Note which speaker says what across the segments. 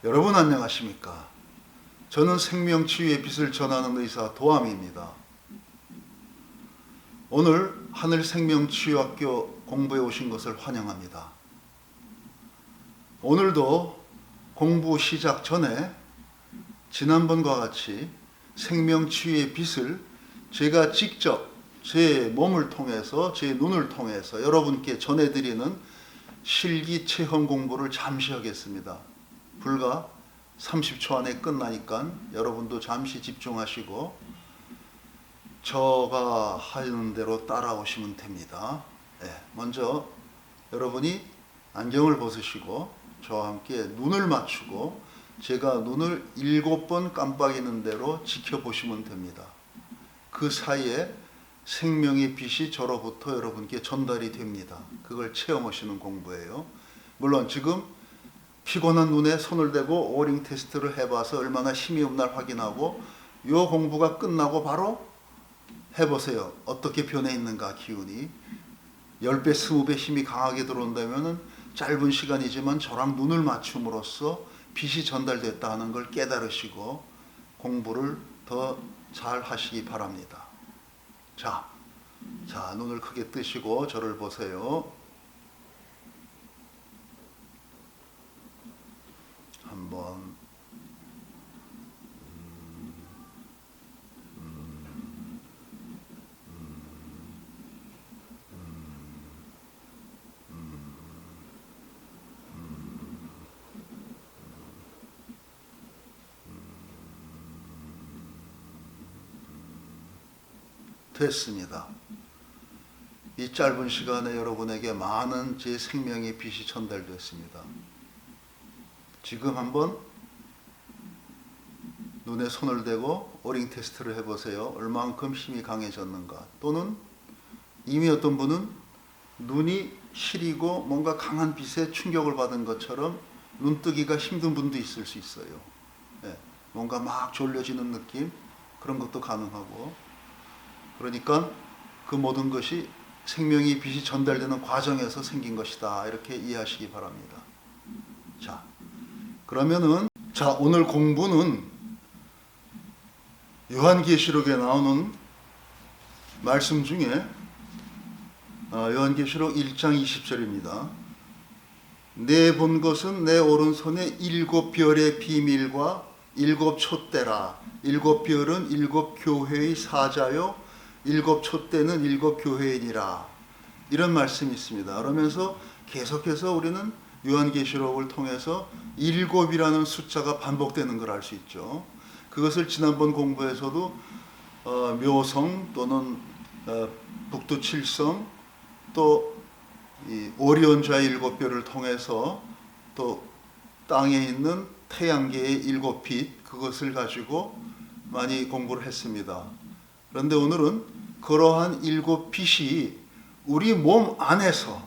Speaker 1: 여러분 안녕하십니까? 저는 생명치유의 빛을 전하는 의사 도암입니다. 오늘 하늘생명치유학교 공부해 오신 것을 환영합니다. 오늘도 공부 시작 전에 지난번과 같이 생명치유의 빛을 제가 직접 제 몸을 통해서 제 눈을 통해서 여러분께 전해드리는 실기체험 공부를 잠시 하겠습니다. 불과 30초 안에 끝나니까 여러분도 잠시 집중하시고 저가 하는 대로 따라오시면 됩니다. 먼저 여러분이 안경을 벗으시고 저와 함께 눈을 맞추고 제가 눈을 7번 깜빡이는 대로 지켜보시면 됩니다. 그 사이에 생명의 빛이 저로부터 여러분께 전달이 됩니다. 그걸 체험하시는 공부예요. 물론 지금 피곤한 눈에 손을 대고 오링 테스트를 해봐서 얼마나 힘이 없나 확인하고 이 공부가 끝나고 바로 해보세요. 어떻게 변해 있는가 기운이. 10배, 20배 힘이 강하게 들어온다면 짧은 시간이지만 저랑 눈을 맞춤으로써 빛이 전달됐다 하는 걸 깨달으시고 공부를 더 잘 하시기 바랍니다. 자, 눈을 크게 뜨시고 저를 보세요. 한번 됐습니다. 이 짧은 시간에 여러분에게 많은 제 생명의 빛이 전달됐습니다. 지금 한번 눈에 손을 대고 오링 테스트를 해보세요. 얼만큼 힘이 강해졌는가. 또는 이미 어떤 분은 눈이 시리고 뭔가 강한 빛에 충격을 받은 것처럼 눈뜨기가 힘든 분도 있을 수 있어요. 뭔가 막 졸려지는 느낌, 그런 것도 가능하고. 그러니까 그 모든 것이 생명의 빛이 전달되는 과정에서 생긴 것이다. 이렇게 이해하시기 바랍니다. 자, 그러면은 오늘 공부는 요한계시록에 나오는 말씀 중에 요한계시록 1장 20절입니다. 내 본 것은 내 오른손에 7별의 비밀과 7촛대라. 7별은 7교회의 사자요 7촛대는 7교회이니라. 이런 말씀이 있습니다. 그러면서 계속해서 우리는 요한계시록을 통해서 7이라는 숫자가 반복되는 걸 알 수 있죠. 그것을 지난번 공부에서도 묘성 또는 북두칠성 또 이 오리온자의 7별을 통해서 또 땅에 있는 태양계의 7빛, 그것을 가지고 많이 공부를 했습니다. 그런데 오늘은 그러한 7빛이 우리 몸 안에서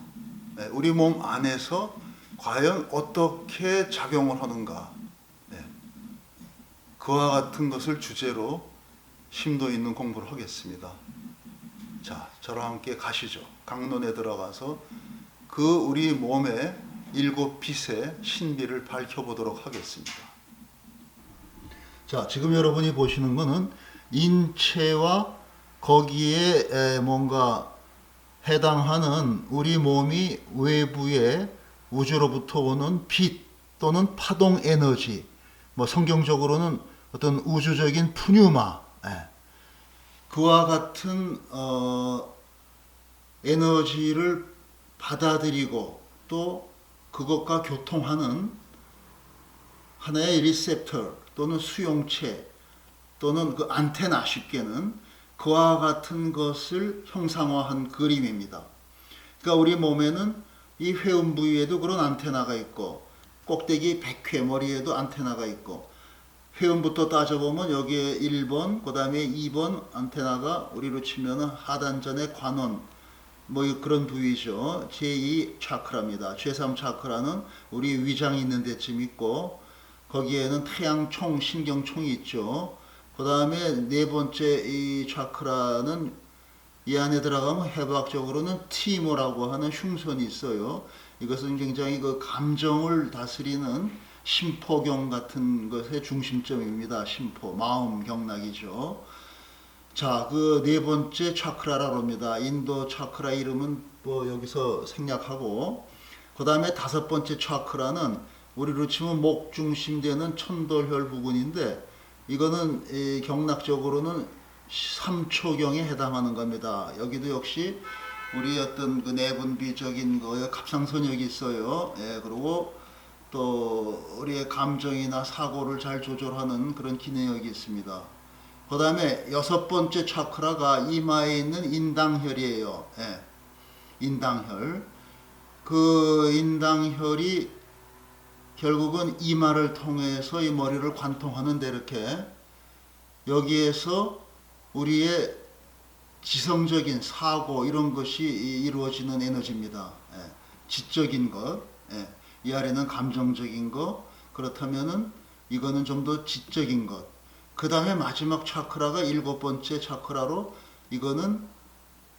Speaker 1: 과연 어떻게 작용을 하는가, 그와 같은 것을 주제로 심도 있는 공부를 하겠습니다. 자, 저랑 함께 가시죠. 강론에 들어가서 그 우리 몸의 7빛의 신비를 밝혀보도록 하겠습니다. 자, 지금 여러분이 보시는 것은 인체와 거기에 뭔가 해당하는 우리 몸이 외부의 우주로부터 오는 빛 또는 파동 에너지, 성경적으로는 어떤 우주적인 푸뉴마, 그와 같은 에너지를 받아들이고 또 그것과 교통하는 하나의 리셉터 또는 수용체 또는 그 안테나, 쉽게는 그와 같은 것을 형상화한 그림입니다. 그러니까 우리 몸에는 이 회음 부위에도 그런 안테나가 있고 꼭대기 백회 머리에도 안테나가 있고, 회음부터 따져보면 여기에 1번, 그 다음에 2번 안테나가 우리로 치면 하단전의 관원, 그런 부위죠. 제2 차크라입니다. 제3 차크라는 우리 위장이 있는 데쯤 있고, 거기에는 태양총, 신경총이 있죠. 그 다음에 네 번째 이 차크라는 이 안에 들어가면 해부학적으로는 티모라고 하는 흉선이 있어요. 이것은 굉장히 그 감정을 다스리는 심포경 같은 것의 중심점입니다. 심포, 마음 경락이죠. 자, 그 네 번째 차크라라고 합니다. 인도 차크라 이름은 뭐 여기서 생략하고, 그 다음에 다섯 번째 차크라는 우리로 치면 목 중심되는 천도혈 부근인데, 이거는 이 경락적으로는 삼초경에 해당하는 겁니다. 여기도 역시 우리 어떤 그 내분비적인 거에 갑상선역이 있어요. 예, 그리고 또 우리의 감정이나 사고를 잘 조절하는 그런 기능력이 있습니다. 그 다음에 여섯 번째 차크라가 이마에 있는 인당혈이에요. 예, 인당혈. 그 인당혈이 결국은 이마를 통해서 이 머리를 관통하는데, 이렇게 여기에서 우리의 지성적인 사고 이런 것이 이루어지는 에너지입니다. 예, 지적인 것, 예, 이 아래는 감정적인 것, 그렇다면은 이거는 좀 더 지적인 것. 그 다음에 마지막 차크라가 일곱 번째 차크라로, 이거는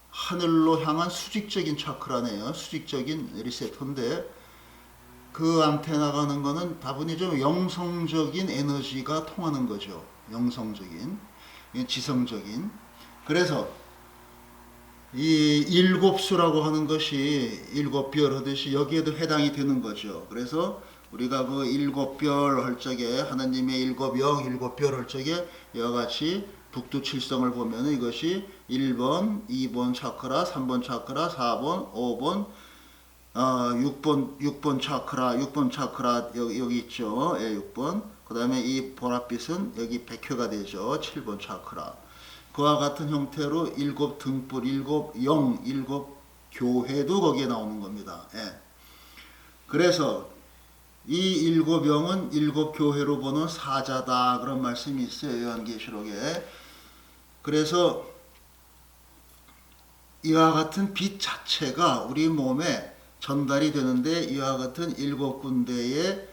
Speaker 1: 하늘로 향한 수직적인 차크라네요. 수직적인 리세터인데, 그한테 나가는 거는 다분히 좀 영성적인 에너지가 통하는 거죠. 영성적인, 지성적인. 그래서 이 일곱 수라고 하는 것이 일곱 별 하듯이 여기에도 해당이 되는 거죠. 그래서 우리가 그 일곱 별 할 적에, 하나님의 일곱 영, 일곱 별 할 적에 이와 같이 북두칠성을 보면 이것이 1번, 2번 차크라, 3번 차크라, 4번, 5번, 6번 차크라, 여기 있죠. 예, 6번. 그 다음에 이 보랏빛은 여기 백회가 되죠. 7번 차크라. 그와 같은 형태로 일곱 등불, 일곱 영, 일곱 교회도 거기에 나오는 겁니다. 예. 그래서 이 일곱 영은 일곱 교회로 보는 사자다, 그런 말씀이 있어요. 요한계시록에. 그래서 이와 같은 빛 자체가 우리 몸에 전달이 되는데, 이와 같은 일곱 군데의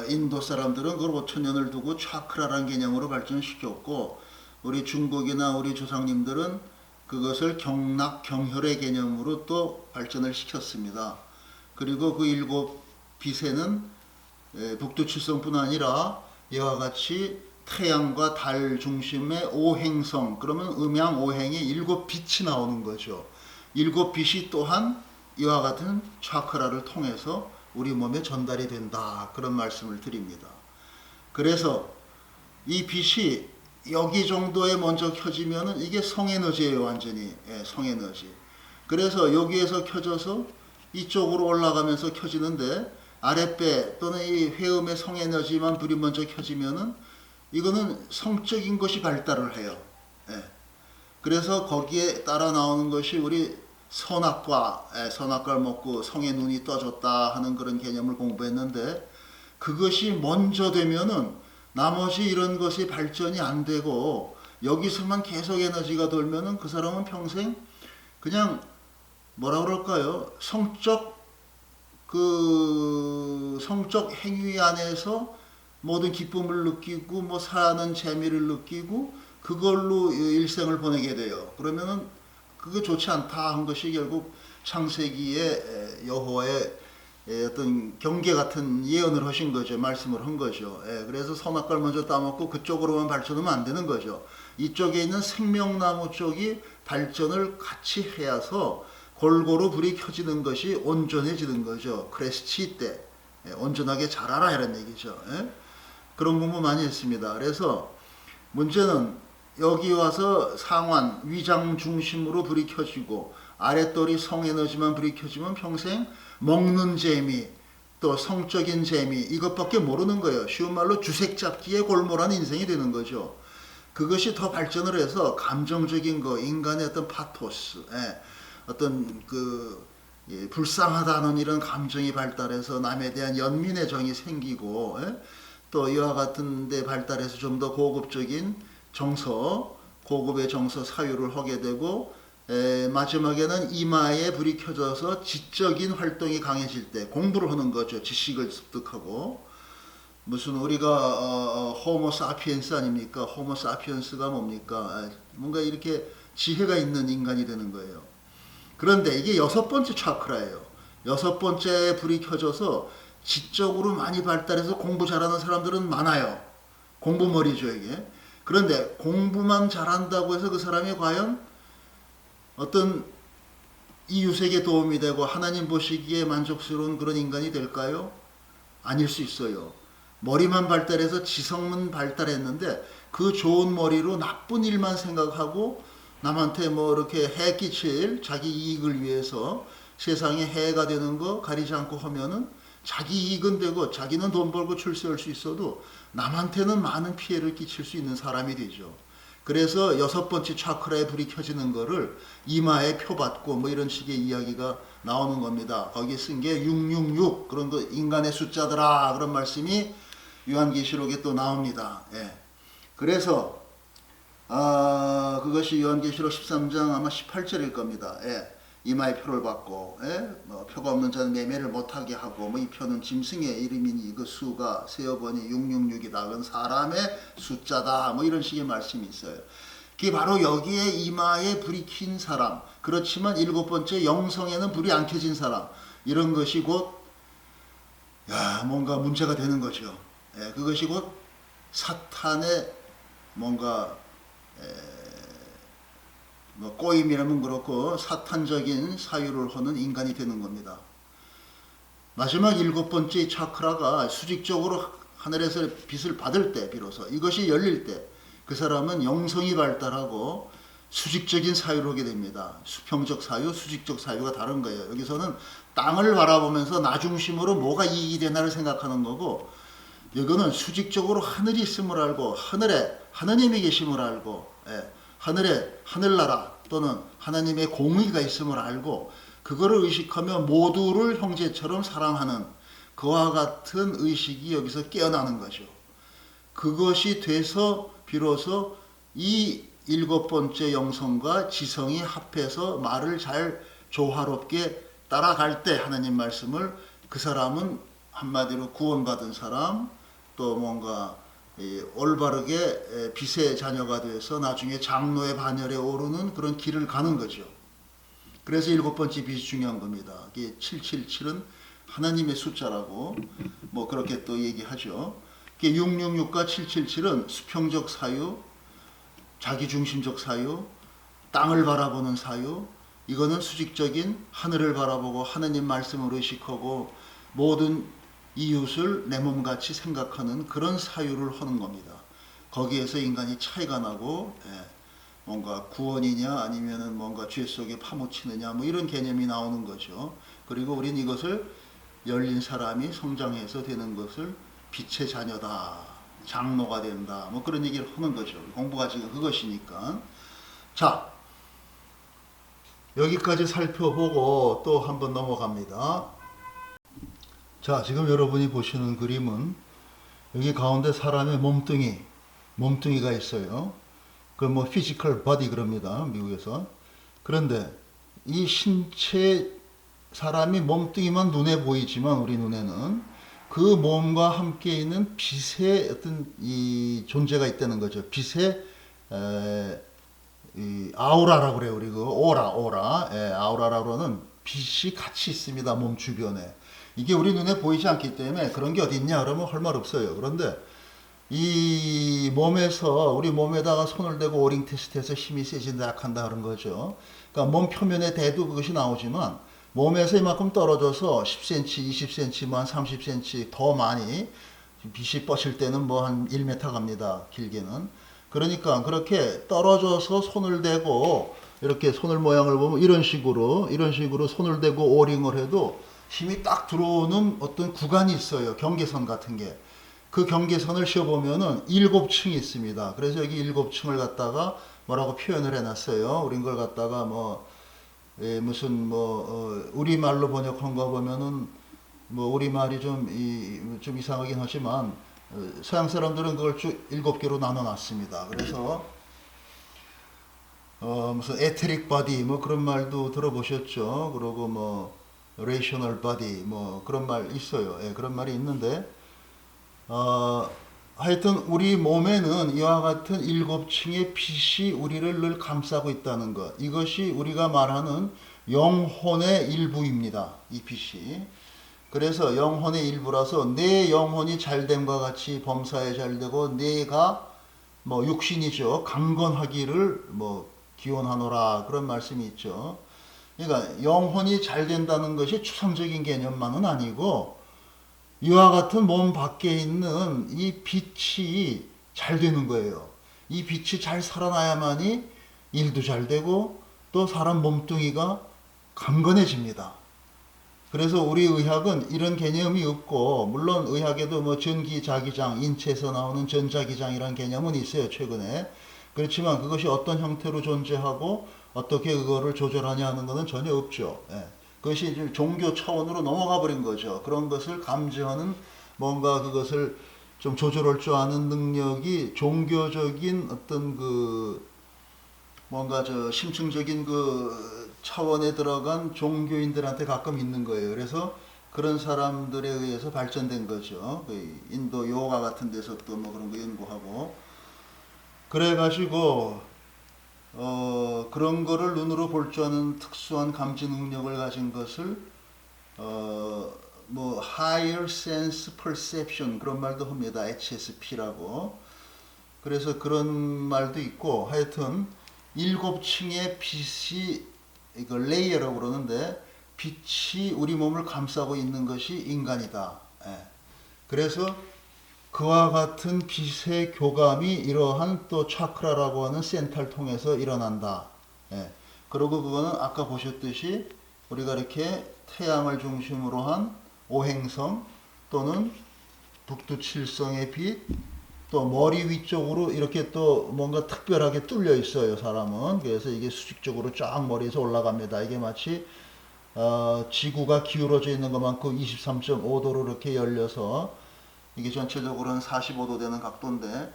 Speaker 1: 인도 사람들은 그걸 5,000년을 두고 차크라라는 개념으로 발전시켰고, 우리 중국이나 우리 조상님들은 그것을 경락, 경혈의 개념으로 또 발전을 시켰습니다. 그리고 그 일곱 빛에는 북두칠성뿐 아니라 이와 같이 태양과 달 중심의 오행성, 그러면 음양오행이 일곱 빛이 나오는 거죠. 일곱 빛이 또한 이와 같은 차크라를 통해서 우리 몸에 전달이 된다, 그런 말씀을 드립니다. 그래서 이 빛이 여기 정도에 먼저 켜지면은 이게 성에너지예요. 완전히. 예, 성에너지. 그래서 여기에서 켜져서 이쪽으로 올라가면서 켜지는데, 아랫배 또는 이 회음의 성에너지만 불이 먼저 켜지면은 이거는 성적인 것이 발달을 해요. 예. 그래서 거기에 따라 나오는 것이 우리 선악과, 선악과를 먹고 성의 눈이 떠졌다 하는 그런 개념을 공부했는데, 그것이 먼저 되면은 나머지 이런 것이 발전이 안 되고 여기서만 계속 에너지가 돌면은 그 사람은 평생 그냥 뭐라 그럴까요? 성적 행위 안에서 모든 기쁨을 느끼고 뭐 사는 재미를 느끼고 그걸로 일생을 보내게 돼요. 그러면은 그게 좋지 않다 한 것이 결국 창세기의 여호와의 어떤 경계 같은 예언을 하신 거죠. 말씀을 한 거죠. 그래서 선악과를 먼저 따먹고 그쪽으로만 발전하면 안 되는 거죠. 이쪽에 있는 생명나무 쪽이 발전을 같이 해야서 골고루 불이 켜지는 것이 온전해지는 거죠. 크레스치 때 온전하게 자라라 이런 얘기죠. 그런 공부 많이 했습니다. 그래서 문제는 여기 와서 상완, 위장 중심으로 불이 켜지고 아랫돌이 성에너지만 불이 켜지면 평생 먹는 재미, 또 성적인 재미, 이것밖에 모르는 거예요. 쉬운 말로 주색 잡기에 골몰한 인생이 되는 거죠. 그것이 더 발전을 해서 감정적인 거, 인간의 어떤 파토스, 어떤 불쌍하다는 이런 감정이 발달해서 남에 대한 연민의 정이 생기고, 또 이와 같은 데 발달해서 좀 더 고급적인 정서, 고급의 정서 사유를 하게 되고, 마지막에는 이마에 불이 켜져서 지적인 활동이 강해질 때 공부를 하는 거죠. 지식을 습득하고. 무슨 우리가 호모 사피엔스 아닙니까? 호모 사피엔스가 뭡니까? 뭔가 이렇게 지혜가 있는 인간이 되는 거예요. 그런데 이게 여섯 번째 차크라예요. 여섯 번째 불이 켜져서 지적으로 많이 발달해서 공부 잘하는 사람들은 많아요. 공부머리죠 이게. 그런데 공부만 잘한다고 해서 그 사람이 과연 어떤 이웃에게 도움이 되고 하나님 보시기에 만족스러운 그런 인간이 될까요? 아닐 수 있어요. 머리만 발달해서 지성만 발달했는데 그 좋은 머리로 나쁜 일만 생각하고 남한테 뭐 이렇게 해 끼칠 자기 이익을 위해서 세상에 해가 되는 거 가리지 않고 하면은 자기 이익은 되고 자기는 돈 벌고 출세할 수 있어도 남한테는 많은 피해를 끼칠 수 있는 사람이 되죠. 그래서 6번째 차크라에 불이 켜지는 거를 이마에 표받고 뭐 이런 식의 이야기가 나오는 겁니다. 거기 쓴 게 666 그런 거 인간의 숫자더라 그런 말씀이 요한계시록에 또 나옵니다. 예. 그래서 그것이 요한계시록 13장 아마 18절일 겁니다. 예. 이마에 표를 받고 뭐 표가 없는 자는 매매를 못하게 하고 뭐 이 표는 짐승의 이름이니 그 수가 세어보니 666이다. 그건 사람의 숫자다. 뭐 이런 식의 말씀이 있어요. 그게 바로 여기에 이마에 불이 킨 사람, 그렇지만 7번째 영성에는 불이 안 켜진 사람, 이런 것이 곧 뭔가 문제가 되는 거죠. 그것이 곧 사탄의 뭔가 뭐 꼬임이라면 그렇고 사탄적인 사유를 하는 인간이 되는 겁니다. 마지막 7번째 차크라가 수직적으로 하늘에서 빛을 받을 때 비로소 이것이 열릴 때 그 사람은 영성이 발달하고 수직적인 사유를 하게 됩니다. 수평적 사유, 수직적 사유가 다른 거예요. 여기서는 땅을 바라보면서 나 중심으로 뭐가 이익이 되나를 생각하는 거고, 이거는 수직적으로 하늘이 있음을 알고 하늘에 하느님이 계심을 알고 하늘에 하늘나라 또는 하나님의 공의가 있음을 알고 그거를 의식하며 모두를 형제처럼 사랑하는 그와 같은 의식이 여기서 깨어나는 거죠. 그것이 돼서 비로소 이 7번째 영성과 지성이 합해서 말을 잘 조화롭게 따라갈 때 하나님 말씀을 그 사람은 한마디로 구원받은 사람, 또 뭔가 올바르게 빛의 자녀가 돼서 나중에 장로의 반열에 오르는 그런 길을 가는 거죠. 그래서 7번째 빛이 중요한 겁니다. 이게 777은 하나님의 숫자라고 뭐 그렇게 또 얘기하죠. 666과 777은 수평적 사유, 자기중심적 사유, 땅을 바라보는 사유, 이거는 수직적인 하늘을 바라보고 하나님 말씀을 의식하고 모든 이웃을 내 몸같이 생각하는 그런 사유를 하는 겁니다. 거기에서 인간이 차이가 나고 뭔가 구원이냐 아니면은 뭔가 죄 속에 파묻히느냐 뭐 이런 개념이 나오는 거죠. 그리고 우린 이것을 열린 사람이 성장해서 되는 것을 빛의 자녀다, 장로가 된다, 뭐 그런 얘기를 하는 거죠. 공부가 지금 그것이니까. 자, 여기까지 살펴보고 또 한번 넘어갑니다. 자, 지금 여러분이 보시는 그림은 여기 가운데 사람의 몸뚱이가 있어요. 그 뭐 피지컬 버디 그럽니다, 미국에서. 그런데 이 신체 사람이 몸뚱이만 눈에 보이지만 우리 눈에는 그 몸과 함께 있는 빛의 어떤 이 존재가 있다는 거죠. 빛의 이 아우라라고 그래요. 우리 그 오라, 아우라라고 하는 빛이 같이 있습니다. 몸 주변에. 이게 우리 눈에 보이지 않기 때문에 그런 게 어디 있냐 그러면 할 말 없어요. 그런데 이 몸에서 우리 몸에다가 손을 대고 오링 테스트해서 힘이 세진다 약한다 그런 거죠. 그러니까 몸 표면에 대도 그것이 나오지만 몸에서 이만큼 떨어져서 10cm, 20cm, 뭐 한 30cm 더 많이 빛이 뻗칠 때는 뭐 한 1m 갑니다. 길게는. 그러니까 그렇게 떨어져서 손을 대고 이렇게 손을 모양을 보면 이런 식으로 손을 대고 오링을 해도 힘이 딱 들어오는 어떤 구간이 있어요. 경계선 같은 게. 그 경계선을 씌워보면은 7층이 있습니다. 그래서 여기 7층을 갖다가 뭐라고 표현을 해놨어요. 우린 걸 갖다가 뭐 무슨 우리말로 번역한 거 보면은 뭐 우리말이 좀 이상하긴 하지만 서양 사람들은 그걸 쭉 7개로 나눠 놨습니다. 그래서 무슨 에테릭 바디 뭐 그런 말도 들어보셨죠. 그리고 뭐 레이셔널 바디 뭐 그런 말 있어요. 그런 말이 있는데 하여튼 우리 몸에는 이와 같은 7층의 빛이 우리를 늘 감싸고 있다는 것. 이것이 우리가 말하는 영혼의 일부입니다. 이 빛이. 그래서 영혼의 일부라서 내 영혼이 잘됨과 같이 범사에 잘되고 내가 뭐 육신이죠. 강건하기를 뭐 기원하노라 그런 말씀이 있죠. 그러니까 영혼이 잘 된다는 것이 추상적인 개념만은 아니고 이와 같은 몸 밖에 있는 이 빛이 잘 되는 거예요. 이 빛이 잘 살아나야만이 일도 잘 되고 또 사람 몸뚱이가 강건해집니다. 그래서 우리 의학은 이런 개념이 없고, 물론 의학에도 뭐 전기자기장, 인체에서 나오는 전자기장이라는 개념은 있어요, 최근에. 그렇지만 그것이 어떤 형태로 존재하고 어떻게 그거를 조절하냐 하는 것은 전혀 없죠. 예. 그것이 이제 종교 차원으로 넘어가 버린 거죠. 그런 것을 감지하는 뭔가 그것을 좀 조절할 줄 아는 능력이 종교적인 어떤 그 뭔가 저 심층적인 그 차원에 들어간 종교인들한테 가끔 있는 거예요. 그래서 그런 사람들에 의해서 발전된 거죠. 그 인도 요가 같은 데서 또 뭐 그런 거 연구하고 그래가지고 그런 거를 눈으로 볼 줄 아는 특수한 감지 능력을 가진 것을 뭐 higher sense perception 그런 말도 합니다. HSP라고. 그래서 그런 말도 있고 하여튼 7층의 빛이 이걸 레이어라고 그러는데 빛이 우리 몸을 감싸고 있는 것이 인간이다. 예. 그래서 그와 같은 빛의 교감이 이러한 또 차크라라고 하는 센터를 통해서 일어난다. 예. 그리고 그거는 아까 보셨듯이 우리가 이렇게 태양을 중심으로 한 오행성 또는 북두칠성의 빛, 또 머리 위쪽으로 이렇게 또 뭔가 특별하게 뚫려 있어요, 사람은. 그래서 이게 수직적으로 쫙 머리에서 올라갑니다. 이게 마치 지구가 기울어져 있는 것만큼 23.5도로 이렇게 열려서 이게 전체적으로는 45도 되는 각도인데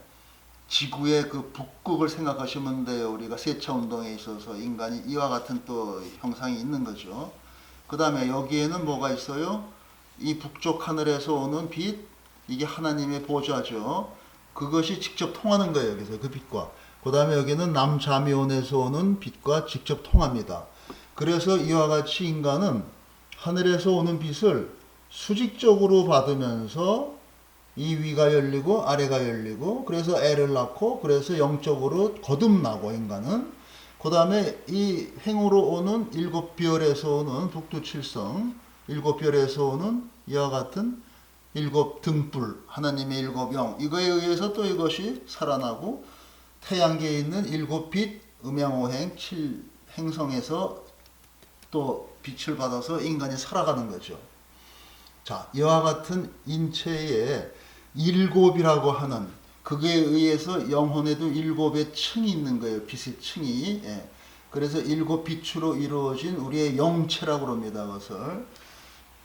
Speaker 1: 지구의 그 북극을 생각하시면 돼요. 우리가 세차 운동에 있어서 인간이 이와 같은 또 형상이 있는 거죠. 그 다음에 여기에는 뭐가 있어요? 이 북쪽 하늘에서 오는 빛, 이게 하나님의 보좌죠. 그것이 직접 통하는 거예요. 그래서 그 빛과. 그 다음에 여기는 남자미온에서 오는 빛과 직접 통합니다. 그래서 이와 같이 인간은 하늘에서 오는 빛을 수직적으로 받으면서 이 위가 열리고 아래가 열리고 그래서 애를 낳고 그래서 영적으로 거듭나고 인간은 그 다음에 이 횡으로 오는 7별에서 오는 북두칠성 7별에서 오는 이와 같은 7등불 하나님의 7영 이거에 의해서 또 이것이 살아나고 태양계에 있는 7빛 음양오행 7행성에서 또 빛을 받아서 인간이 살아가는 거죠. 자, 이와 같은 인체에 7이라고 하는 그게 의해서 영혼에도 7의 층이 있는 거예요. 빛의 층이. 예. 그래서 7빛으로 이루어진 우리의 영체라고 합니다. 그것을.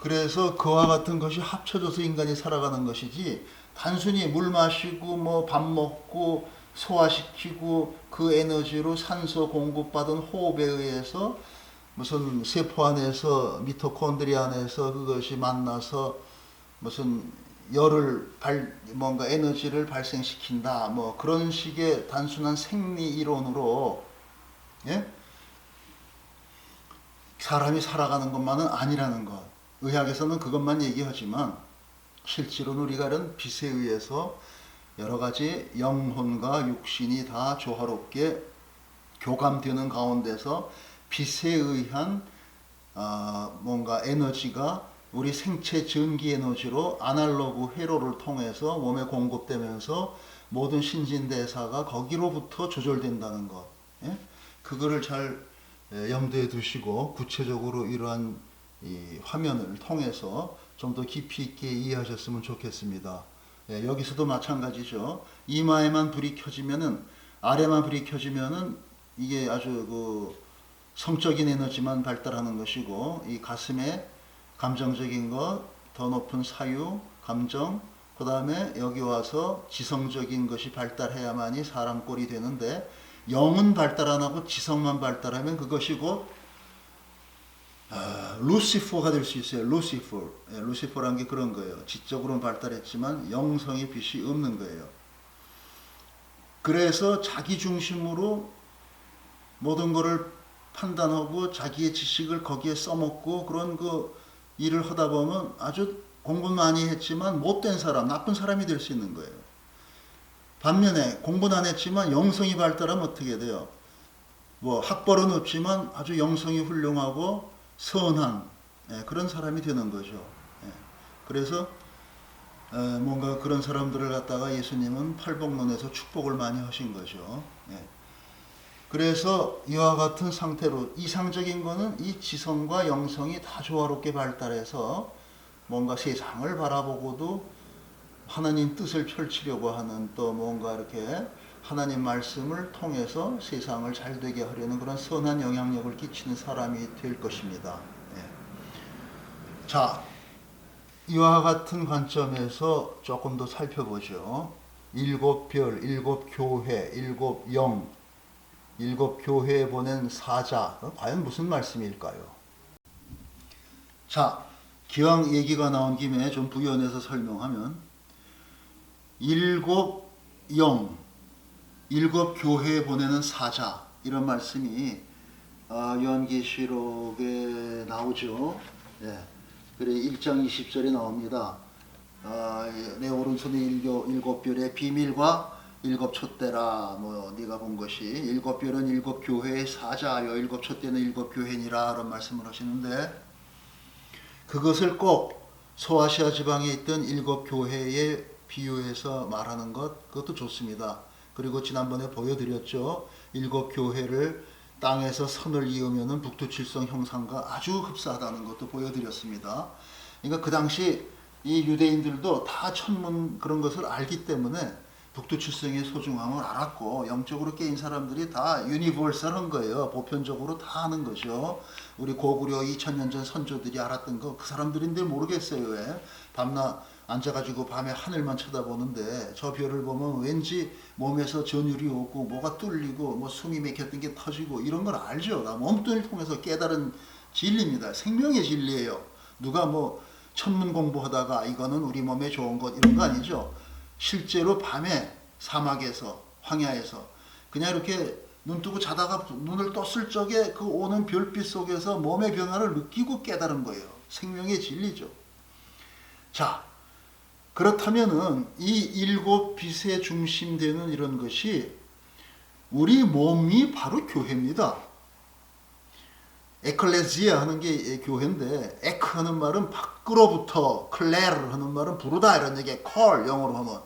Speaker 1: 그래서 그와 같은 것이 합쳐져서 인간이 살아가는 것이지 단순히 물 마시고 뭐 밥 먹고 소화시키고 그 에너지로 산소 공급받은 호흡에 의해서 무슨 세포 안에서 미토콘드리아 안에서 그것이 만나서 무슨 열을 뭔가 에너지를 발생시킨다 뭐 그런 식의 단순한 생리 이론으로 예? 사람이 살아가는 것만은 아니라는 것. 의학에서는 그것만 얘기하지만 실제로는 우리가 이런 빛에 의해서 여러 가지 영혼과 육신이 다 조화롭게 교감되는 가운데서 빛에 의한 뭔가 에너지가 우리 생체 전기 에너지로 아날로그 회로를 통해서 몸에 공급되면서 모든 신진대사가 거기로부터 조절된다는 것. 예? 그거를 잘 염두에 두시고 구체적으로 이러한 이 화면을 통해서 좀 더 깊이 있게 이해하셨으면 좋겠습니다. 예, 여기서도 마찬가지죠. 이마에만 불이 켜지면은 아래만 불이 켜지면은 이게 아주 그 성적인 에너지만 발달하는 것이고 이 가슴에 감정적인 것, 더 높은 사유, 감정, 그 다음에 여기 와서 지성적인 것이 발달해야만이 사람 꼴이 되는데 영은 발달 안 하고 지성만 발달하면 그것이 곧 루시퍼가 될 수 있어요. 루시퍼. 예, 루시퍼라는 게 그런 거예요. 지적으로는 발달했지만 영성의 빛이 없는 거예요. 그래서 자기 중심으로 모든 것을 판단하고 자기의 지식을 거기에 써먹고 그런 그 일을 하다 보면 아주 공부 많이 했지만 못된 사람, 나쁜 사람이 될 수 있는 거예요. 반면에 공부는 안 했지만 영성이 발달하면 어떻게 돼요? 뭐 학벌은 없지만 아주 영성이 훌륭하고 선한 그런 사람이 되는 거죠. 그래서 뭔가 그런 사람들을 갖다가 예수님은 팔복론에서 축복을 많이 하신 거죠. 그래서 이와 같은 상태로 이상적인 거는 이 지성과 영성이 다 조화롭게 발달해서 뭔가 세상을 바라보고도 하나님 뜻을 펼치려고 하는 또 뭔가 이렇게 하나님 말씀을 통해서 세상을 잘 되게 하려는 그런 선한 영향력을 끼치는 사람이 될 것입니다. 자, 이와 같은 관점에서 조금 더 살펴보죠. 일곱 별, 일곱 교회, 일곱 영, 일곱 교회에 보낸 사자, 과연 무슨 말씀일까요? 자, 기왕 얘기가 나온 김에 좀 부연해서 설명하면 일곱 영, 일곱 교회에 보내는 사자 이런 말씀이 요한계시록에 나오죠. 그래 1장 20절에 나옵니다. 내 오른손에 일곱 별의 비밀과 일곱 촛대라. 뭐 네가 본 것이 일곱 별은 일곱 교회의 사자요 일곱 촛대는 일곱 교회니라 라는 말씀을 하시는데 그것을 꼭 소아시아 지방에 있던 일곱 교회에 비유해서 말하는 것 그것도 좋습니다. 그리고 지난번에 보여드렸죠. 일곱 교회를 땅에서 선을 이으면은 북두칠성 형상과 아주 흡사하다는 것도 보여드렸습니다. 그러니까 그 당시 이 유대인들도 다 천문 그런 것을 알기 때문에 북두칠성의 소중함을 알았고 영적으로 깨인 사람들이 다 유니버설한 거예요. 보편적으로 다 아는 거죠. 우리 고구려 2000년 전 선조들이 알았던 거 그 사람들인데 모르겠어요. 왜? 밤낮 앉아가지고 밤에 하늘만 쳐다보는데 저 별을 보면 왠지 몸에서 전율이 오고 뭐가 뚫리고 뭐 숨이 막혔던 게 터지고 이런 걸 알죠. 다 몸뚱이를 통해서 깨달은 진리입니다. 생명의 진리예요. 누가 뭐 천문 공부하다가 이거는 우리 몸에 좋은 것 이런 거 아니죠. 실제로 밤에 사막에서 황야에서 그냥 이렇게 눈 뜨고 자다가 눈을 떴을 적에 그 오는 별빛 속에서 몸의 변화를 느끼고 깨달은 거예요. 생명의 진리죠. 자, 그렇다면은 이 일곱 빛의 중심 되는 이런 것이 우리 몸이 바로 교회입니다. 에클레지아 하는 게 교회인데 에크 하는 말은 밖으로부터 클레르 하는 말은 부르다 이런 얘기에 콜 영어로 하면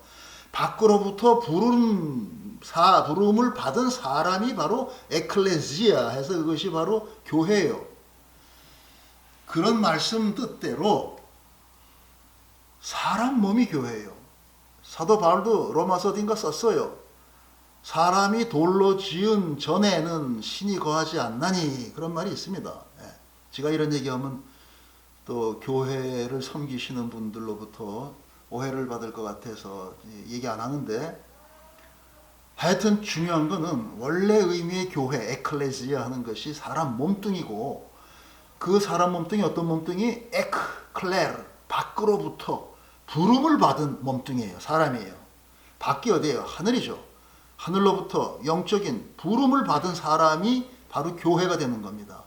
Speaker 1: 밖으로부터 부름을 받은 사람이 바로 에클레지아 해서 그것이 바로 교회예요. 그런 말씀 뜻대로 사람 몸이 교회예요. 사도 바울도 로마서 어딘가 썼어요. 사람이 돌로 지은 전에는 신이 거하지 않나니 그런 말이 있습니다. 제가 이런 얘기하면 또 교회를 섬기시는 분들로부터 오해를 받을 것 같아서 얘기 안 하는데 하여튼 중요한 거는 원래 의미의 교회, 에클레지아 하는 것이 사람 몸뚱이고 그 사람 몸뚱이 어떤 몸뚱이? 에크, 클레르, 밖으로부터 부름을 받은 몸뚱이에요. 사람이에요. 밖이 어디예요? 하늘이죠. 하늘로부터 영적인 부름을 받은 사람이 바로 교회가 되는 겁니다.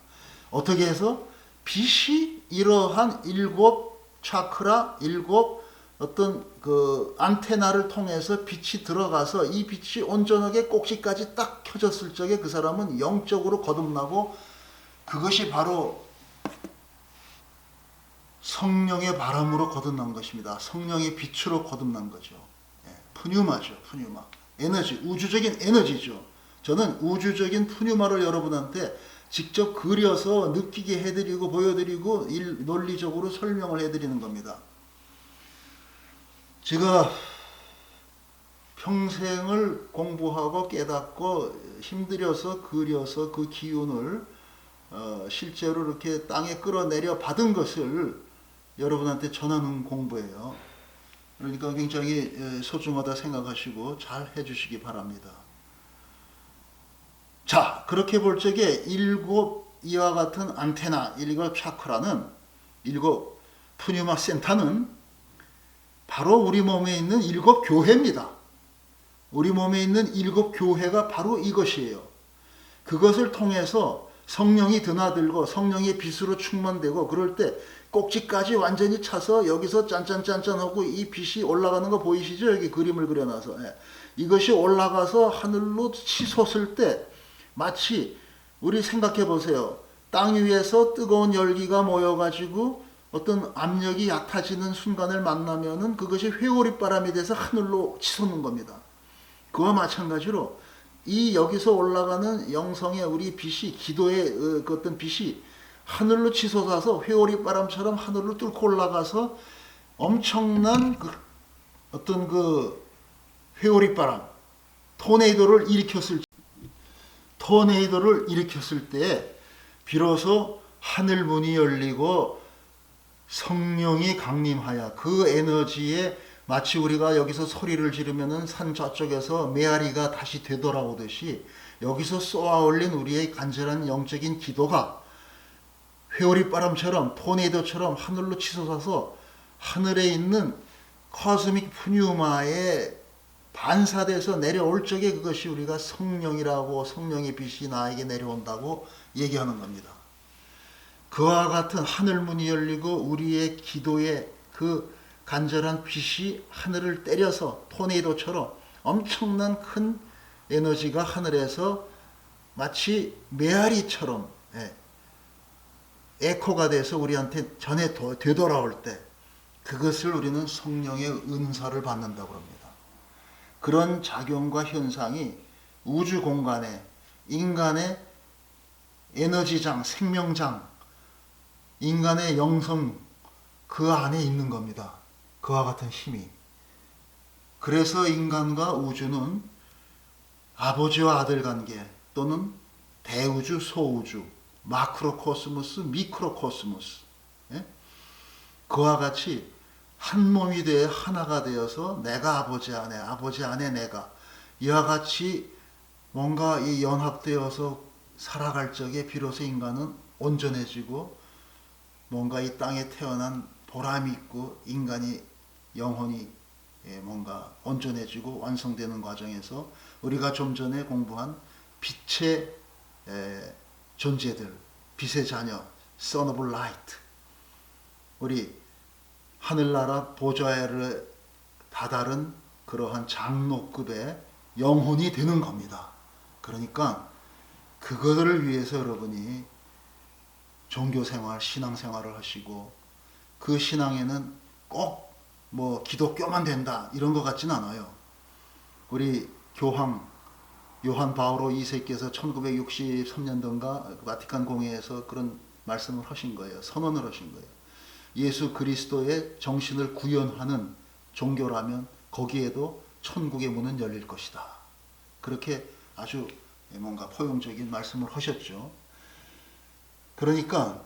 Speaker 1: 어떻게 해서? 빛이 이러한 일곱 차크라, 일곱 어떤 그 안테나를 통해서 빛이 들어가서 이 빛이 온전하게 꼭지까지 딱 켜졌을 적에 그 사람은 영적으로 거듭나고 그것이 바로 성령의 바람으로 거듭난 것입니다. 성령의 빛으로 거듭난 거죠. 푸뉴마죠. 푸뉴마. 에너지, 우주적인 에너지죠. 저는 우주적인 푸뉴마를 여러분한테 직접 그려서 느끼게 해드리고 보여드리고 논리적으로 설명을 해드리는 겁니다. 제가 평생을 공부하고 깨닫고 힘들여서 그려서 그 기운을 실제로 이렇게 땅에 끌어내려 받은 것을 여러분한테 전하는 공부예요. 그러니까 굉장히 소중하다 생각하시고 잘 해주시기 바랍니다. 자, 그렇게 볼 적에 이와 같은 안테나, 일곱 차크라는 일곱 푸뉴마 센터는 바로 우리 몸에 있는 일곱 교회입니다. 우리 몸에 있는 일곱 교회가 바로 이것이에요. 그것을 통해서 성령이 드나들고 성령의 빛으로 충만되고 그럴 때 꼭지까지 완전히 차서 여기서 짠짠짠짠하고 이 빛이 올라가는 거 보이시죠? 여기 그림을 그려놔서. 예. 이것이 올라가서 하늘로 치솟을 때 마치 우리 생각해 보세요. 땅 위에서 뜨거운 열기가 모여가지고 어떤 압력이 얕아지는 순간을 만나면은 그것이 회오리바람이 돼서 하늘로 치솟는 겁니다. 그와 마찬가지로 이 여기서 올라가는 영성의 우리 빛이 기도의 그 어떤 빛이 하늘로 치솟아서 회오리바람처럼 하늘로 뚫고 올라가서 엄청난 그 어떤 그 회오리바람 토네이도를 일으켰을 때 비로소 하늘 문이 열리고 성령이 강림하여 그 에너지에 마치 우리가 여기서 소리를 지르면은 산 저쪽에서 메아리가 다시 되돌아오듯이 여기서 쏘아 올린 우리의 간절한 영적인 기도가 회오리바람처럼 토네이도처럼 하늘로 치솟아서 하늘에 있는 코스믹 푸뉴마에 반사돼서 내려올 적에 그것이 우리가 성령이라고 성령의 빛이 나에게 내려온다고 얘기하는 겁니다. 그와 같은 하늘문이 열리고 우리의 기도의 그 간절한 빛이 하늘을 때려서 토네이도처럼 엄청난 큰 에너지가 하늘에서 마치 메아리처럼 에코가 돼서 우리한테 전해 되돌아올 때 그것을 우리는 성령의 은사를 받는다고 합니다. 그런 작용과 현상이 우주 공간에 인간의 에너지장, 생명장, 인간의 영성 그 안에 있는 겁니다. 그와 같은 힘이. 그래서 인간과 우주는 아버지와 아들 관계 또는 대우주, 소우주, 마크로코스모스, 미크로코스모스 그와 같이 한 몸이 되어 하나가 되어서 내가 아버지 안에 내가 이와 같이 뭔가 이 연합되어서 살아갈 적에 비로소 인간은 온전해지고 뭔가 이 땅에 태어난 보람이 있고 인간이 영혼이 뭔가 온전해지고 완성되는 과정에서 우리가 좀 전에 공부한 빛의 존재들, 빛의 자녀, Son of Light, 우리 하늘나라 보좌에 다다른 그러한 장로급의 영혼이 되는 겁니다. 그러니까 그거를 위해서 여러분이 종교생활, 신앙생활을 하시고 그 신앙에는 꼭 뭐 기독교만 된다 이런 것 같진 않아요. 우리 교황 요한 바오로 2세께서 1963년도인가 바티칸 공회에서 그런 말씀을 하신 거예요. 선언을 하신 거예요. 예수 그리스도의 정신을 구현하는 종교라면 거기에도 천국의 문은 열릴 것이다. 그렇게 아주 뭔가 포용적인 말씀을 하셨죠. 그러니까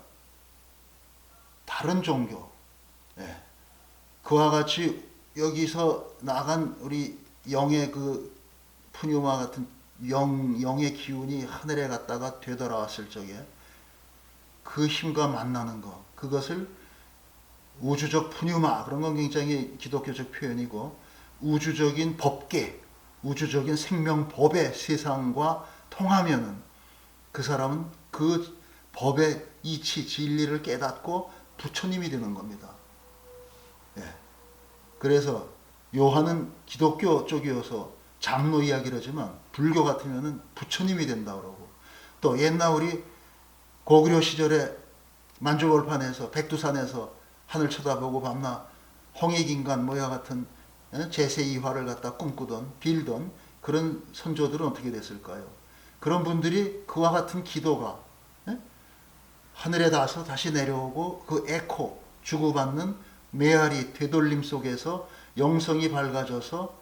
Speaker 1: 다른 종교, 그와 같이 여기서 나간 우리 영의 그 푸뉴마 같은 영의 기운이 하늘에 갔다가 되돌아왔을 적에 그 힘과 만나는 것, 그것을 우주적 푸뉴마, 그런 건 굉장히 기독교적 표현이고 우주적인 법계, 우주적인 생명법의 세상과 통하면은 그 사람은 그 법의 이치, 진리를 깨닫고 부처님이 되는 겁니다. 그래서 요한은 기독교 쪽이어서 장로 이야기를 하지만 불교 같으면은 부처님이 된다 그러고 또 옛날 우리 고구려 시절에 만주골판에서 백두산에서 하늘 쳐다보고 밤낮 홍익인간 뭐야 같은 제세이화를 갖다 꿈꾸던 빌던 그런 선조들은 어떻게 됐을까요? 그런 분들이 그와 같은 기도가 하늘에 닿아서 다시 내려오고 그 에코 주고받는 메아리 되돌림 속에서 영성이 밝아져서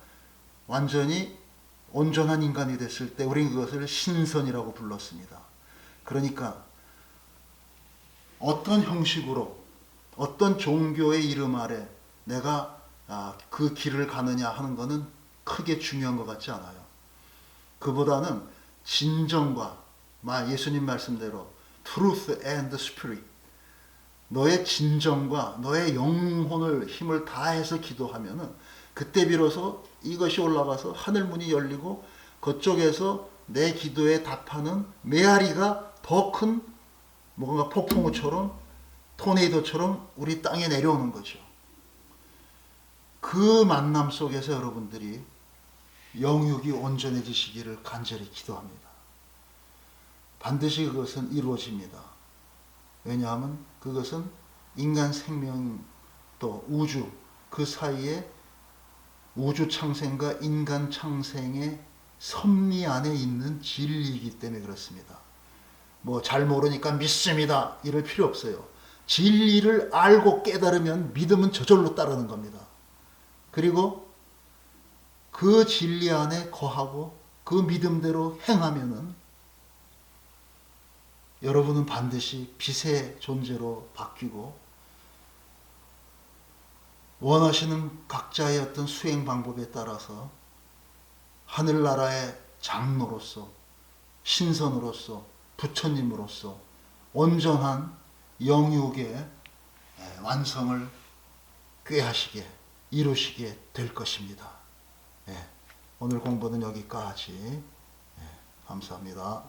Speaker 1: 완전히 온전한 인간이 됐을 때 우리는 그것을 신선이라고 불렀습니다. 그러니까 어떤 형식으로 어떤 종교의 이름 아래 내가 그 길을 가느냐 하는 것은 크게 중요한 것 같지 않아요. 그보다는 진정과 예수님 말씀대로 truth and spirit, 너의 진정과 너의 영혼을 힘을 다해서 기도하면은 그때 비로소 이것이 올라가서 하늘문이 열리고 그쪽에서 내 기도에 답하는 메아리가 더 큰 뭔가 폭풍우처럼 토네이도처럼 우리 땅에 내려오는 거죠. 그 만남 속에서 여러분들이 영육이 온전해지시기를 간절히 기도합니다. 반드시 그것은 이루어집니다. 왜냐하면 그것은 인간 생명 또 우주 그 사이에 우주 창생과 인간 창생의 섭리 안에 있는 진리이기 때문에 그렇습니다. 뭐 잘 모르니까 믿습니다 이럴 필요 없어요. 진리를 알고 깨달으면 믿음은 저절로 따르는 겁니다. 그리고 그 진리 안에 거하고 그 믿음대로 행하면은 여러분은 반드시 빛의 존재로 바뀌고 원하시는 각자의 어떤 수행 방법에 따라서 하늘나라의 장로로서 신선으로서 부처님으로서 온전한 영육의 완성을 꾀하시게 이루시게 될 것입니다. 오늘 공부는 여기까지. 감사합니다.